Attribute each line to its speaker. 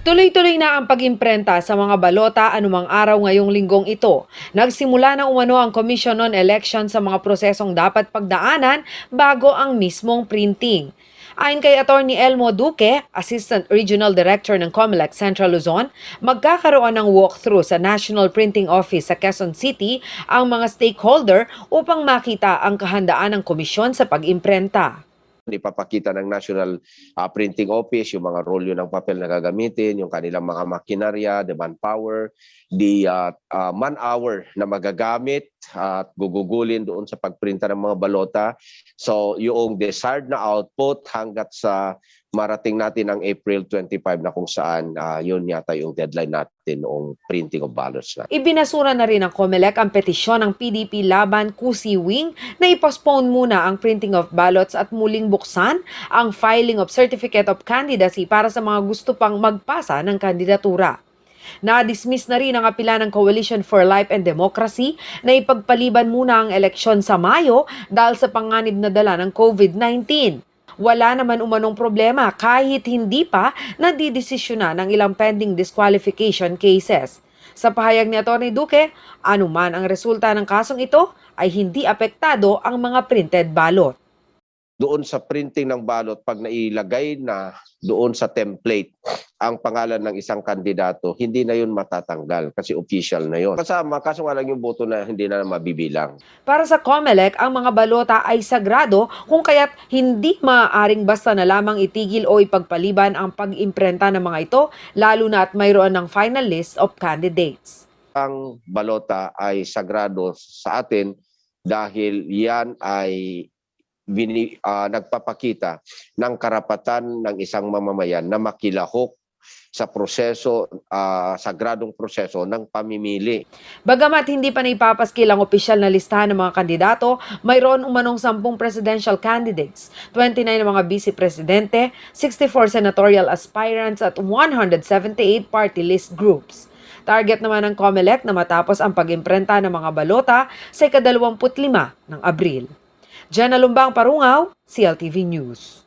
Speaker 1: Tuloy-tuloy na ang pag-imprenta sa mga balota anumang araw ngayong linggong ito. Nagsimula na umano ang Commission on Election sa mga prosesong dapat pagdaanan bago ang mismong printing. Ayon kay Atty. Elmo Duque, Assistant Regional Director ng COMELEC Central Luzon, magkakaroon ng walkthrough sa National Printing Office sa Quezon City ang mga stakeholder upang makita ang kahandaan ng komisyon sa pag-imprenta.
Speaker 2: Ipapakita ng National Printing Office yung mga rolyo ng papel na gagamitin, yung kanilang mga makinarya, the manpower, the man-hour na magagamit at gugugulin doon sa pagprinta ng mga balota. So yung desired na output hanggat sa marating natin ang April 25 na kung saan yun yata yung deadline natin noong printing of ballots na.
Speaker 1: Ibinasura na rin ng COMELEC ang petisyon ng PDP laban Kusi Wing na i-postpone muna ang printing of ballots at muling buksan ang filing of Certificate of Candidacy para sa mga gusto pang magpasa ng kandidatura. Na-dismiss na rin ang apela ng Coalition for Life and Democracy na ipagpaliban muna ang eleksyon sa Mayo dahil sa panganib na dala ng COVID-19. Wala naman umanong problema kahit hindi pa nadidesisyonan ng ilang pending disqualification cases. Sa pahayag ni Atty. Duque, anuman ang resulta ng kasong ito ay hindi apektado ang mga printed ballot.
Speaker 2: Doon sa printing ng ballot, pag nailagay na doon sa template ang pangalan ng isang kandidato, hindi na yun matatanggal kasi official na yun. Kasama, kaso nga lang yung boto na hindi na mabibilang.
Speaker 1: Para sa COMELEC, ang mga balota ay sagrado kung kaya't hindi maaaring basta na lamang itigil o ipagpaliban ang pag-imprenta ng mga ito, lalo na at mayroon ng final list of candidates.
Speaker 2: Ang balota ay sagrado sa atin dahil yan ay nagpapakita ng karapatan ng isang mamamayan na makilahok sa proseso, sagradong proseso ng pamimili.
Speaker 1: Bagamat hindi pa naipapaskil ang opisyal na listahan ng mga kandidato, mayroon umanong 10 presidential candidates, 29 na mga vice-presidente, 64 senatorial aspirants at 178 party list groups. Target naman ng COMELEC na matapos ang pag-imprenta ng mga balota sa ika-25 ng Abril. Jenna Lumbang Parungaw, CLTV News.